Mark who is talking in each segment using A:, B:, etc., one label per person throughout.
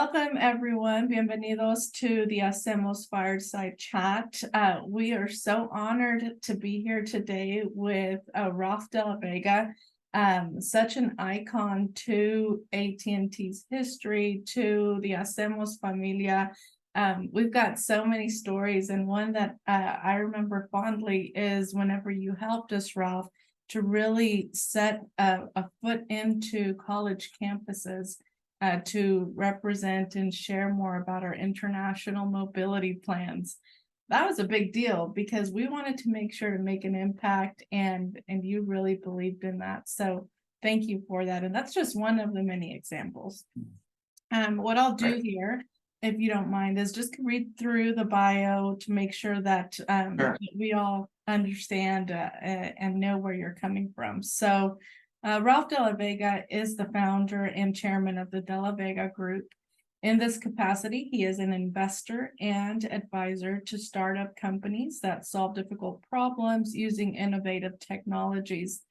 A: Welcome, everyone. Bienvenidos to the HACEMOS Fireside Chat. We are so honored to be here today with Ralph de la Vega, such an icon to AT&T's history, to the HACEMOS familia. We've got so many stories, and one that I remember fondly is whenever you helped us, Ralph, to really set a foot into college campuses to represent and share more about our international mobility plans. That was a big deal because we wanted to make sure to make an impact, and you really believed in that. So thank you for that. And that's just one of the many examples. What I'll do here, if you don't mind, is just read through the bio to make sure that we all understand and know where you're coming from. So Ralph de la Vega is the founder and chairman of the de la Vega Group. In this capacity, he is an investor and advisor to startup companies that solve difficult problems using innovative technologies.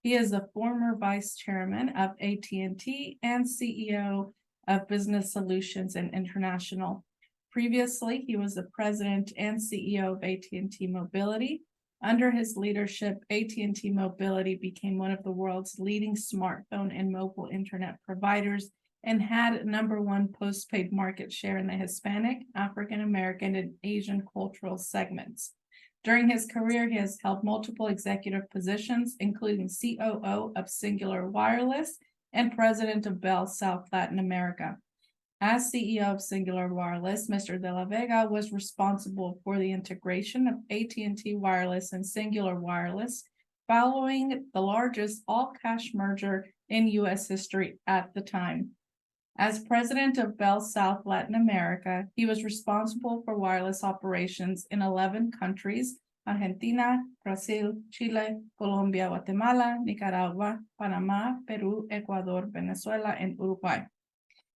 A: He is the former vice chairman of AT&T and CEO of Business Solutions and International. Previously, he was the president and CEO of AT&T Mobility. Under his leadership, AT&T Mobility became one of the world's leading smartphone and mobile internet providers and had #1 postpaid market share in the Hispanic, African American, and Asian cultural segments. During his career, he has held multiple executive positions, including COO of Singular Wireless and president of Bell South Latin America. As CEO of Singular Wireless, Mr. de la Vega was responsible for the integration of AT&T Wireless and Singular Wireless, following the largest all-cash merger in U.S. history at the time. As president of Bell South Latin America, he was responsible for wireless operations in 11 countries: Argentina, Brazil, Chile, Colombia, Guatemala, Nicaragua, Panama, Peru, Ecuador, Venezuela, and Uruguay.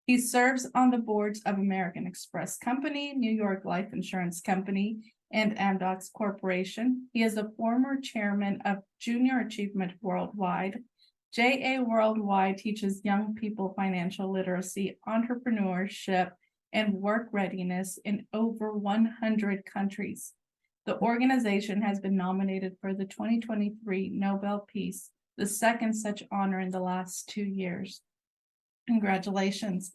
A: He serves on the boards of American Express Company, New York Life Insurance Company, and Amdocs Corporation. He is a former chairman of Junior Achievement Worldwide. JA Worldwide teaches young people financial literacy, entrepreneurship, and work readiness in over 100 countries. The organization has been nominated for the 2023 Nobel Peace, the second such honor in the last 2 years. Congratulations.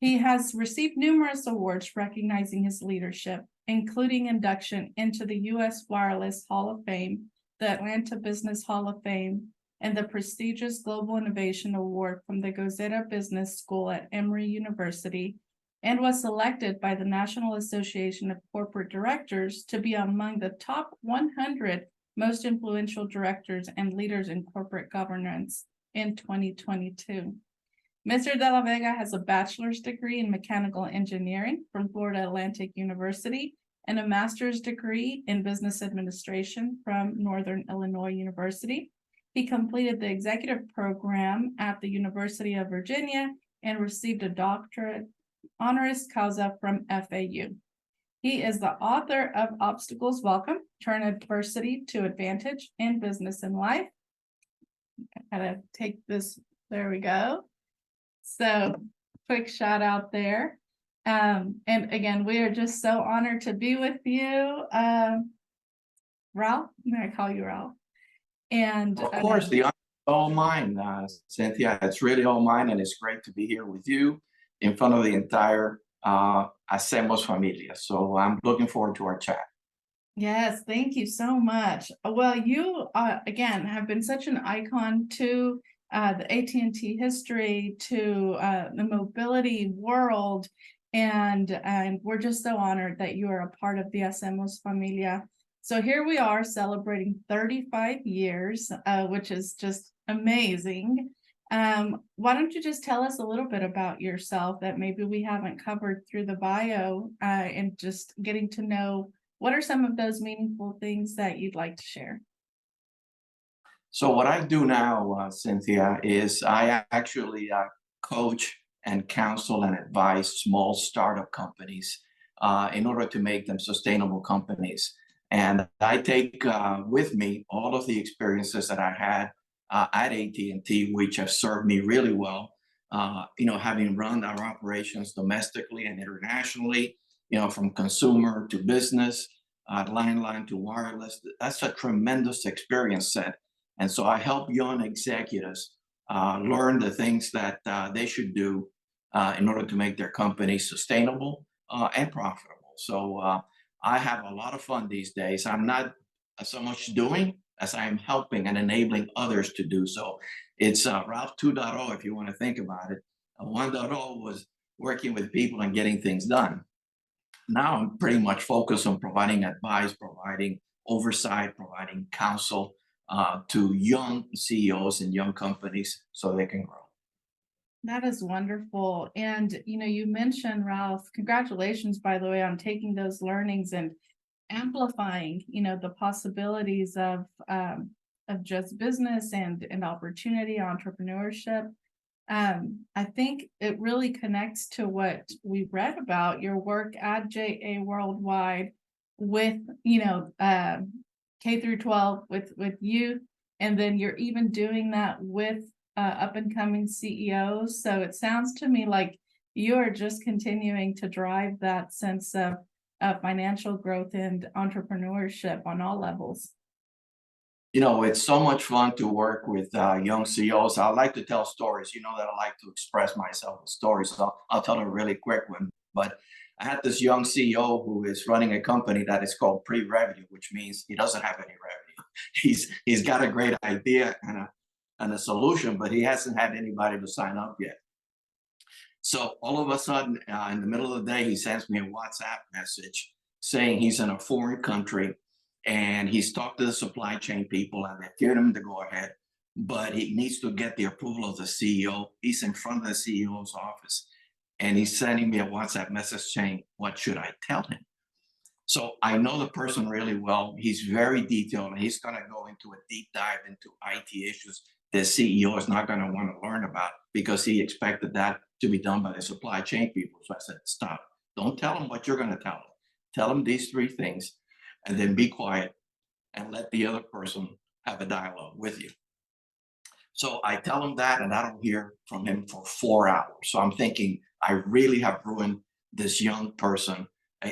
A: He has received numerous awards recognizing his leadership, including induction into the U.S. Wireless Hall of Fame, the Atlanta Business Hall of Fame, and the prestigious Global Innovation Award from the Gozeta Business School at Emory University, and was selected by the National Association of Corporate Directors to be among the top 100 most influential directors and leaders in corporate governance in 2022. Mr. de la Vega has a bachelor's degree in mechanical engineering from Florida Atlantic University and a master's degree in business administration from Northern Illinois University. He completed the executive program at the University of Virginia and received a doctorate honoris causa from FAU. He is the author of Obstacles Welcome: Turn Adversity to Advantage in Business and Life. I gotta take this, there we go. So quick shout out there. And again, we are just so honored to be with you. Ralph, I'm going to call you Ralph. And
B: of course, the honor is all mine, Cynthia. It's really all mine, and it's great to be here with you in front of the entire HACEMOS familia. So I'm looking forward to our chat.
A: Yes, thank you so much. Well, you, again, have been such an icon to the AT&T history, to the mobility world, and we're just so honored that you are a part of the HACEMOS familia. So here we are celebrating 35 years, which is just amazing. Why don't you just tell us a little bit about yourself that maybe we haven't covered through the bio, and just getting to know what are some of those meaningful things that you'd like to share?
B: So what I do now, Cynthia, is I actually coach and counsel and advise small startup companies in order to make them sustainable companies. And I take with me all of the experiences that I had at AT&T, which have served me really well having run our operations domestically and internationally, from consumer to business, line to wireless. That's a tremendous experience set. And so I help young executives learn the things that they should do in order to make their company sustainable and profitable. So I have a lot of fun these days. I'm not so much doing as I am helping and enabling others to do so. It's Ralph 2.0, if you want to think about it. 1.0 was working with people and getting things done. Now I'm pretty much focused on providing advice, providing oversight, providing counsel to young CEOs and young companies so they can grow.
A: That is wonderful. And, you mentioned, Ralph, congratulations, by the way, on taking those learnings and amplifying, the possibilities of just business and opportunity, entrepreneurship. I think it really connects to what we read about your work at JA Worldwide with, K through 12 with youth, and then you're even doing that with up and coming CEOs. So it sounds to me like you are just continuing to drive that sense of financial growth and entrepreneurship on all levels.
B: It's so much fun to work with young CEOs. I like to tell stories. You know that I like to express myself with stories. So I'll tell a really quick one. But I had this young CEO who is running a company that is called pre-revenue, which means he doesn't have any revenue. He's got a great idea and a solution, but he hasn't had anybody to sign up yet. So all of a sudden, in the middle of the day, he sends me a WhatsApp message saying he's in a foreign country and he's talked to the supply chain people and they've given him the go ahead, but he needs to get the approval of the CEO. He's in front of the CEO's office and he's sending me a WhatsApp message saying, what should I tell him? So I know the person really well. He's very detailed and he's going to go into a deep dive into IT issues the CEO is not going to want to learn about because he expected that to be done by the supply chain people. So I said, stop. Don't tell him what you're going to tell him. Tell him these three things and then be quiet and let the other person have a dialogue with you. So I tell him that and I don't hear from him for 4 hours. So I'm thinking, I really have ruined this young person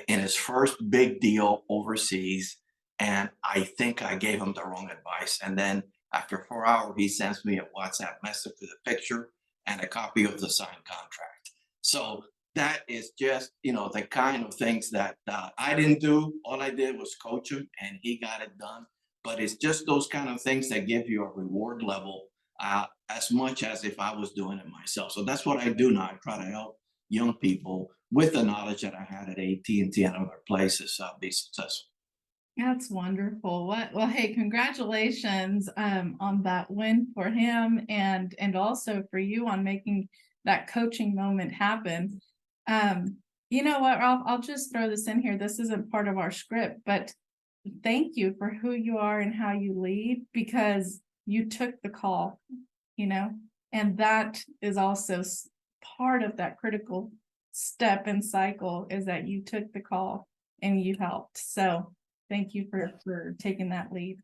B: in his first big deal overseas. And I think I gave him the wrong advice. And then after 4 hours, he sends me a WhatsApp message with a picture and a copy of the signed contract. So that is just, the kind of things that I didn't do. All I did was coach him and he got it done. But it's just those kind of things that give you a reward level as much as if I was doing it myself. So that's what I do now. I try to help young people with the knowledge that I had at AT&T and other places be successful.
A: That's wonderful. Well, hey, congratulations on that win for him and also for you on making that coaching moment happen. You know what, Ralph, I'll just throw this in here. This isn't part of our script, but thank you for who you are and how you lead because you took the call, and that is also part of that critical step and cycle is that you took the call and you helped. So thank you for taking that lead.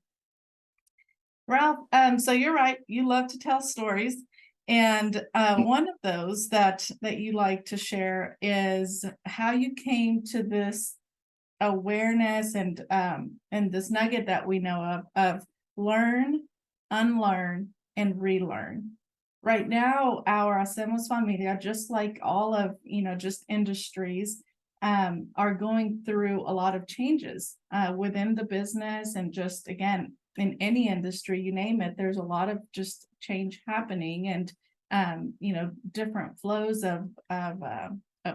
A: Ralph, so you're right. You love to tell stories. And one of those that you like to share is how you came to this awareness and this nugget that we know of learn, unlearn, and relearn. Right now, our HACEMOS familia, just like all of, just industries, are going through a lot of changes within the business and just, again, in any industry, you name it, there's a lot of just change happening and, different flows of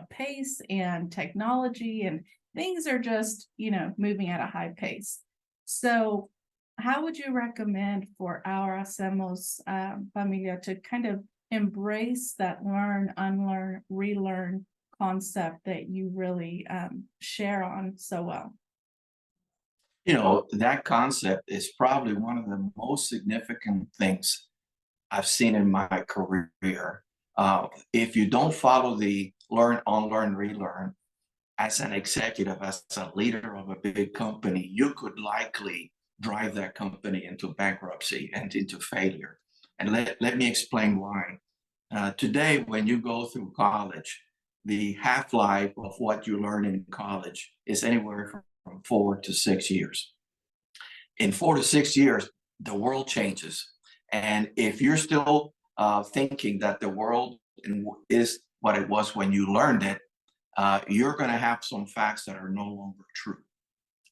A: pace and technology and things are just, moving at a high pace. So how would you recommend for our HACEMOS familia to kind of embrace that learn, unlearn, relearn concept that you really share on so well?
B: That concept is probably one of the most significant things I've seen in my career. If you don't follow the learn, unlearn, relearn, as an executive, as a leader of a big company, you could likely drive that company into bankruptcy and into failure. And let me explain why. Today, when you go through college, the half-life of what you learn in college is anywhere from 4 to 6 years. In 4 to 6 years, the world changes. And if you're still thinking that the world is what it was when you learned it, you're going to have some facts that are no longer true.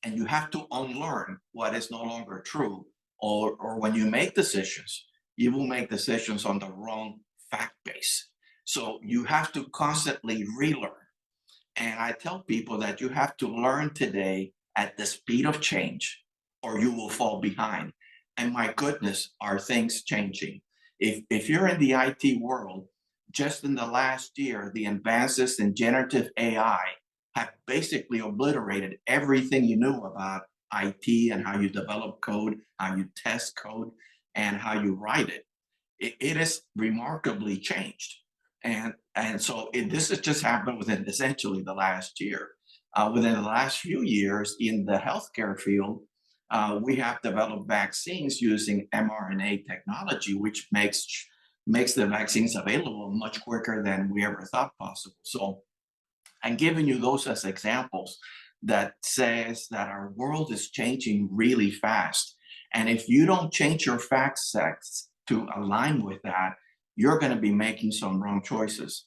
B: And you have to unlearn what is no longer true. Or when you make decisions, you will make decisions on the wrong fact base. So you have to constantly relearn. And I tell people that you have to learn today at the speed of change, or you will fall behind. And my goodness, are things changing? If you're in the IT world, just in the last year, the advances in generative AI have basically obliterated everything you knew about IT and how you develop code, how you test code, and how you write it. It has remarkably changed. And so this has just happened within essentially the last year. Within the last few years in the healthcare field, we have developed vaccines using mRNA technology, which makes the vaccines available much quicker than we ever thought possible. So I'm giving you those as examples that says that our world is changing really fast. And if you don't change your fact sets to align with that, you're going to be making some wrong choices.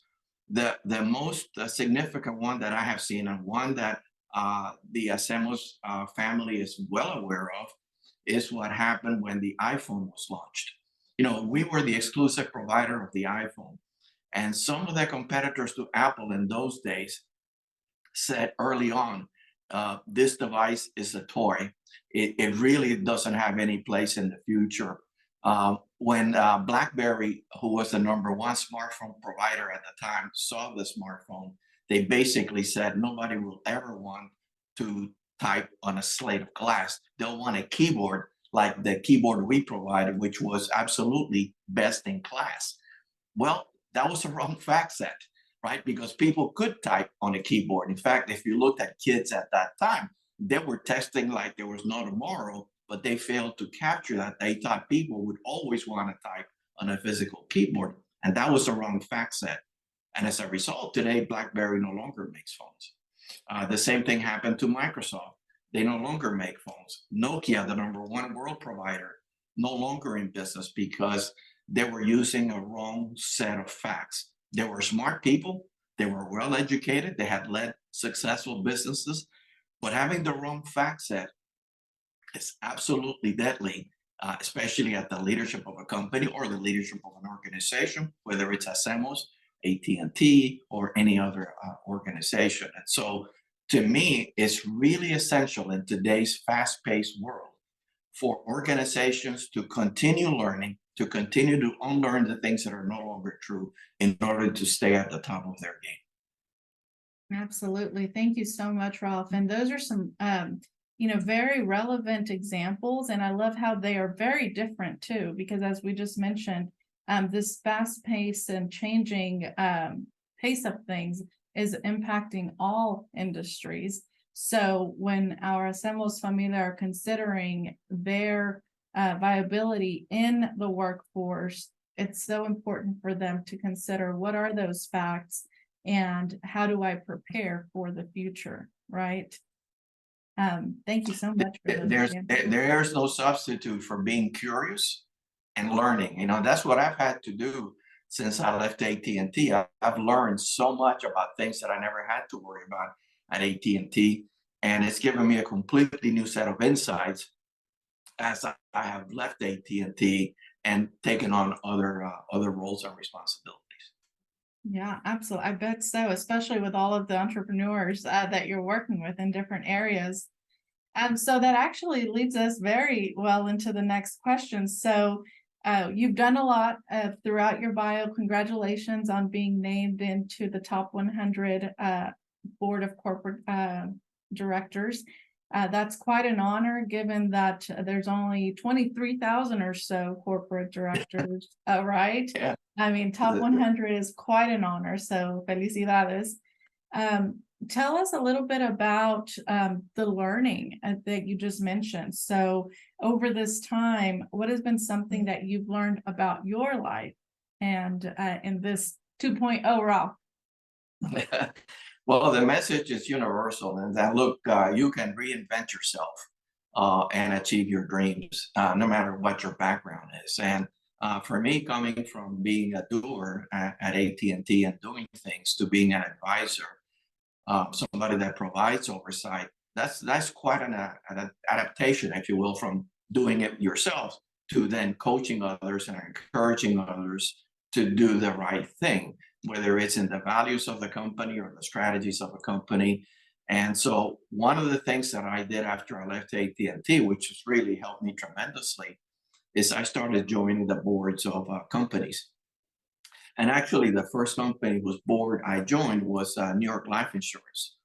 B: The most significant one that I have seen, and one that the HACEMOS family is well aware of, is what happened when the iPhone was launched. You know, we were the exclusive provider of the iPhone, and some of the competitors to Apple in those days said early on, this device is a toy. It really doesn't have any place in the future. When BlackBerry, who was the #1 smartphone provider at the time, saw the smartphone, they basically said nobody will ever want to type on a slate of glass. They'll want a keyboard like the keyboard we provided, which was absolutely best in class. Well, that was a wrong fact set, right? Because people could type on a keyboard. In fact, if you looked at kids at that time, they were texting like there was no tomorrow, but they failed to capture that. They thought people would always want to type on a physical keyboard. And that was the wrong fact set. And as a result, today, BlackBerry no longer makes phones. The same thing happened to Microsoft. They no longer make phones. Nokia, the #1 world provider, no longer in business because they were using a wrong set of facts. They were smart people. They were well educated. They had led successful businesses, but having the wrong fact set is absolutely deadly, especially at the leadership of a company or the leadership of an organization, whether it's HACEMOS, AT&T, or any other organization. And so to me, it's really essential in today's fast-paced world for organizations to continue learning, to continue to unlearn the things that are no longer true in order to stay at the top of their game.
A: Absolutely. Thank you so much, Ralph. And those are some, very relevant examples. And I love how they are very different too, because as we just mentioned, this fast pace and changing pace of things is impacting all industries. So when our HACEMOS familia are considering their viability in the workforce, it's so important for them to consider what are those facts and how do I prepare for the future, right? Thank you so much for those.
B: There's no substitute for being curious and learning. You know, that's what I've had to do since I left AT&T. I've learned so much about things that I never had to worry about at AT&T, and it's given me a completely new set of insights as I have left AT&T and taken on other roles and responsibilities.
A: Yeah, absolutely. I bet so, especially with all of the entrepreneurs that you're working with in different areas. So that actually leads us very well into the next question. So you've done a lot throughout your bio. Congratulations on being named into the top 100 board of corporate directors. That's quite an honor, given that there's only 23,000 or so corporate directors, right?
B: Yeah.
A: I mean, top 100 is quite an honor. So felicidades. Tell us a little bit about the learning that you just mentioned. So over this time, what has been something that you've learned about your life and in this 2.0, Ralph?
B: Well, the message is universal, and that look, you can reinvent yourself and achieve your dreams, no matter what your background is. And for me, coming from being a doer at AT&T and doing things to being an advisor, somebody that provides oversight, that's quite an adaptation, if you will, from doing it yourself to then coaching others and encouraging others to do the right thing, whether it's in the values of the company or the strategies of the company. And so one of the things that I did after I left AT&T, which has really helped me tremendously, is I started joining the boards of companies. And actually, the first company whose board I joined was New York Life Insurance.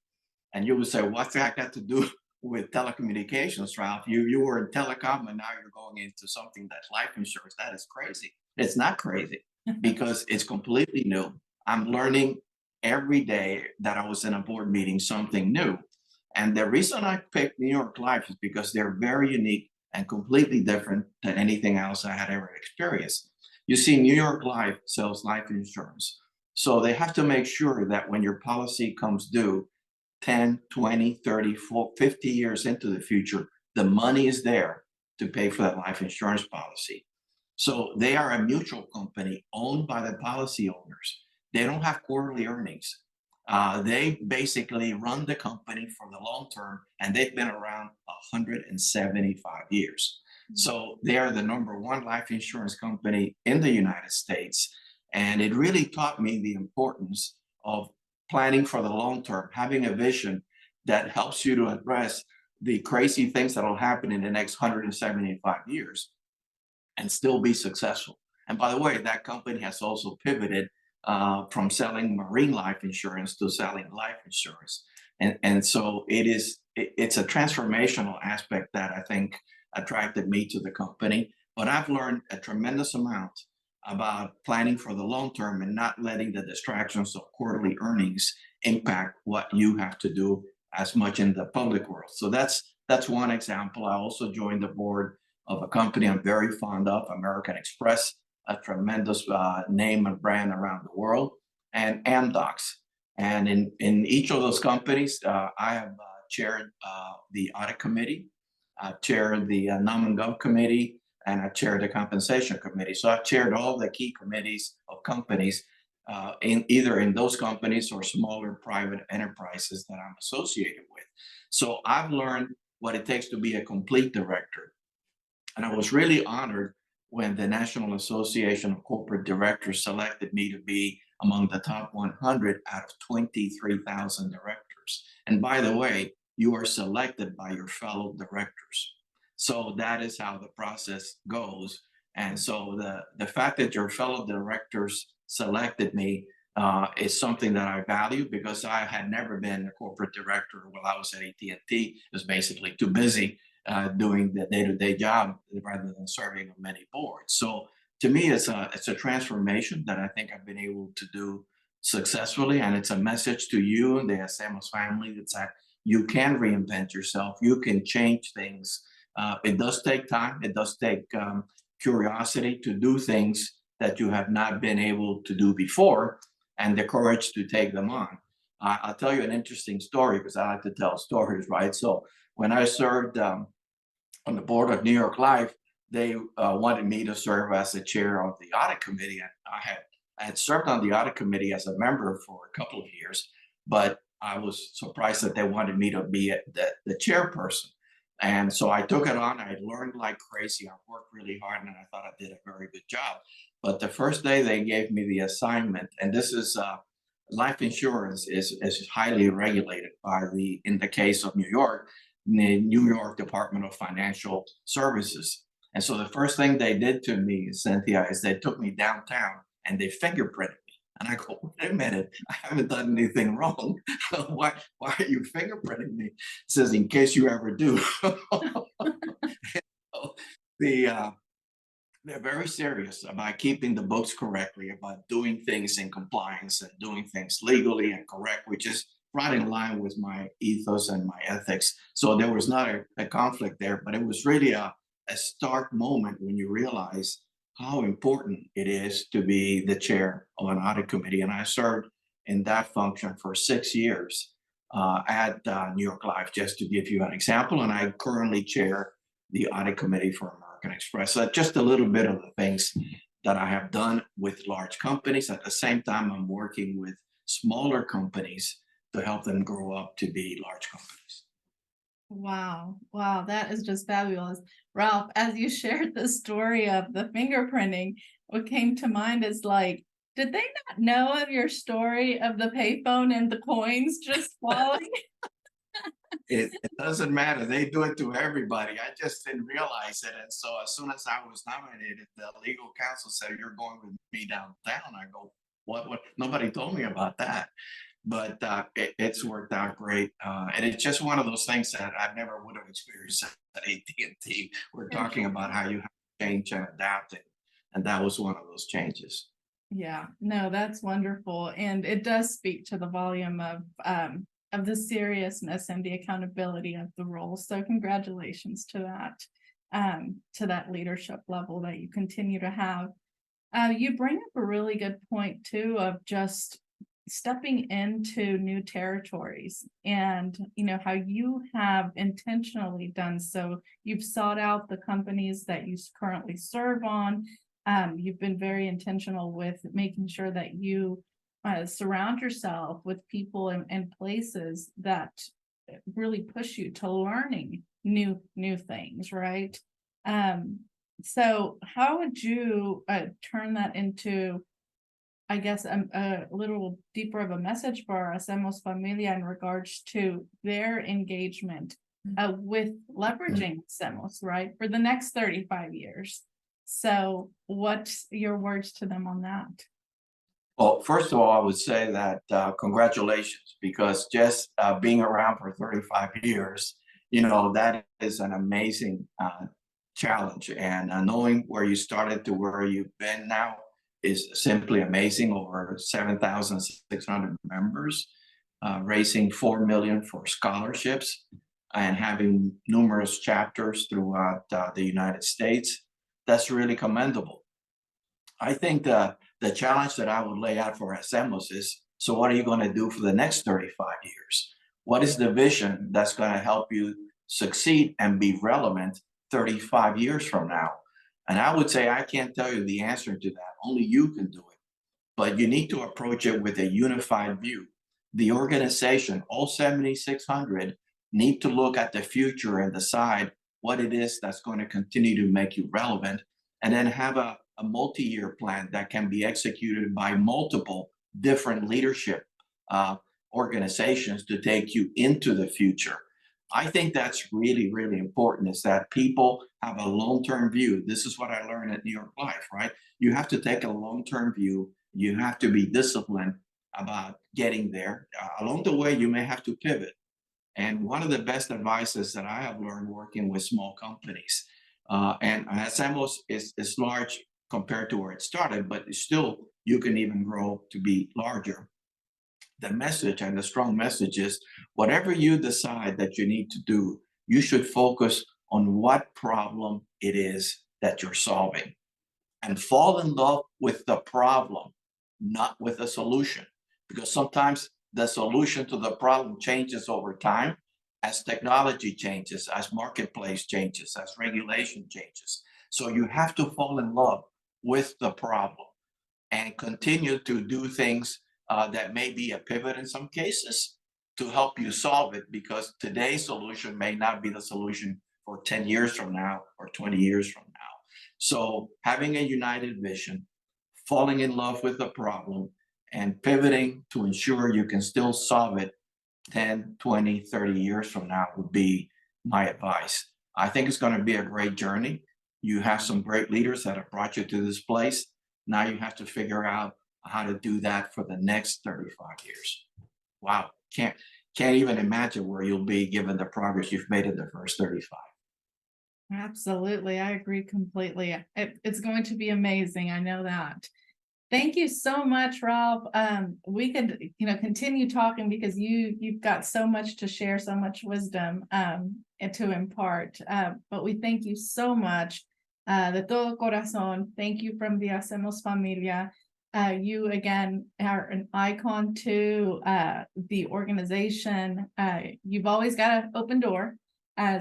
B: And you would say, what's that got to do with telecommunications, Ralph? You were in telecom and now you're going into something that's life insurance. That is crazy. It's not crazy because it's completely new. I'm learning every day that I was in a board meeting something new. And the reason I picked New York Life is because they're very unique and completely different than anything else I had ever experienced. You see, New York Life sells life insurance. So they have to make sure that when your policy comes due 10, 20, 30, 40, 50 years into the future, the money is there to pay for that life insurance policy. So they are a mutual company owned by the policy owners. They don't have quarterly earnings. They basically run the company for the long term, and they've been around 175 years. So they are the #1 life insurance company in the United States. And it really taught me the importance of planning for the long term, having a vision that helps you to address the crazy things that will happen in the next 175 years and still be successful. And by the way, that company has also pivoted from selling marine life insurance to selling life insurance. And so it's a transformational aspect that I think attracted me to the company. But I've learned a tremendous amount about planning for the long term and not letting the distractions of quarterly earnings impact what you have to do as much in the public world. So that's one example. I also joined the board of a company I'm very fond of, American Express, a tremendous name and brand around the world, and Amdocs. And in each of those companies, I have chaired the audit committee, I've chaired the Nom and Gov committee, and I chaired the compensation committee. So I've chaired all the key committees of companies in either in those companies or smaller private enterprises that I'm associated with. So I've learned what it takes to be a complete director. And I was really honored when the National Association of Corporate Directors selected me to be among the top 100 out of 23,000 directors. And by the way, you are selected by your fellow directors. So that is how the process goes. And so the fact that your fellow directors selected me is something that I value because I had never been a corporate director while I was at AT&T. It was basically too busy doing the day-to-day job rather than serving on many boards. So to me, it's a transformation that I think I've been able to do successfully, and it's a message to you and the HACEMOS family that you can reinvent yourself, you can change things. It does take time. It does take curiosity to do things that you have not been able to do before, and the courage to take them on. I'll tell you an interesting story because I like to tell stories, right? So when I served on the board of New York Life, they wanted me to serve as the chair of the audit committee. And I had served on the audit committee as a member for a couple of years, but I was surprised that they wanted me to be the chairperson. And so I took it on. I learned like crazy. I worked really hard, and I thought I did a very good job. But the first day they gave me the assignment, and this is life insurance is highly regulated by in the case of New York, the New York Department of Financial Services. And so the first thing they did to me, Cynthia, is they took me downtown and they fingerprinted me. And I go, wait a minute, I haven't done anything wrong. why are you fingerprinting me? It says, in case you ever do. They're very serious about keeping the books correctly, about doing things in compliance and doing things legally and correct, which is right in line with my ethos and my ethics. So there was not a conflict there, but it was really a stark moment when you realize how important it is to be the chair of an audit committee. And I served in that function for 6 years at New York Life, just to give you an example. And I currently chair the audit committee for American Express. So just a little bit of the things that I have done with large companies. At the same time, I'm working with smaller companies to help them grow up to be large companies.
A: Wow. Wow. That is just fabulous. Ralph, as you shared the story of the fingerprinting, what came to mind is like, did they not know of your story of the payphone and the coins just falling?
B: It doesn't matter. They do it to everybody. I just didn't realize it. And so as soon as I was nominated, the legal counsel said, "You're going with me downtown." I go, what? Nobody told me about that. But it's worked out great. And it's just one of those things that I never would have experienced at AT&T. We're talking about how you have to change and adapt it. And that was one of those changes.
A: Yeah, no, that's wonderful. And it does speak to the volume of the seriousness and the accountability of the role. So congratulations to that leadership level that you continue to have. You bring up a really good point too of just stepping into new territories and how you have intentionally done so. You've sought out the companies that you currently serve on. You've been very intentional with making sure that you surround yourself with people and places that really push you to learning new things, right? So how would you turn that into, I guess, a little deeper of a message for our Hacemos Familia in regards to their engagement with leveraging Hacemos, right, for the next 35 years? So what's your words to them on that?
B: Well, first of all, I would say that congratulations, because just being around for 35 years, that is an amazing challenge. And knowing where you started to where you've been now is simply amazing. Over 7,600 members, raising 4 million for scholarships, and having numerous chapters throughout the United States. That's really commendable. I think the challenge that I would lay out for HACEMOS is, so what are you going to do for the next 35 years? What is the vision that's going to help you succeed and be relevant 35 years from now? And I would say I can't tell you the answer to that. Only you can do it. But you need to approach it with a unified view. The organization, all 7,600, need to look at the future and decide what it is that's going to continue to make you relevant, and then have a multi-year plan that can be executed by multiple different leadership organizations to take you into the future. I think that's really, really important, is that people have a long-term view. This is what I learned at New York Life, right? You have to take a long-term view. You have to be disciplined about getting there. Along the way, you may have to pivot. And one of the best advices that I have learned working with small companies, and HACEMOS is large compared to where it started, but still you can even grow to be larger. The message, and the strong message, is whatever you decide that you need to do, you should focus on what problem it is that you're solving, and fall in love with the problem, not with the solution. Because sometimes the solution to the problem changes over time as technology changes, as marketplace changes, as regulation changes. So you have to fall in love with the problem and continue to do things that may be a pivot in some cases to help you solve it, because today's solution may not be the solution for 10 years from now or 20 years from now. So having a united vision, falling in love with the problem, and pivoting to ensure you can still solve it 10, 20, 30 years from now would be my advice. I think it's going to be a great journey. You have some great leaders that have brought you to this place. Now you have to figure out how to do that for the next 35 years. Wow, can't even imagine where you'll be given the progress you've made in the first 35.
A: Absolutely. I agree completely. It's going to be amazing. I know that. Thank you so much, Ralph. We could, continue talking because you've got so much to share, so much wisdom and to impart. But we thank you so much. De todo corazón, thank you from the Hacemos Familia. You again are an icon to the organization. You've always got an open door.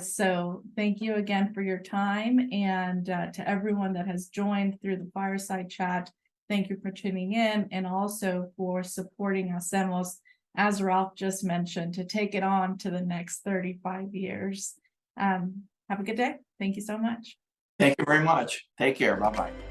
A: So thank you again for your time, and to everyone that has joined through the Fireside Chat. Thank you for tuning in, and also for supporting Hacemos, as Ralph just mentioned, to take it on to the next 35 years. Have a good day. Thank you so much.
B: Thank you very much. Take care. Bye-bye.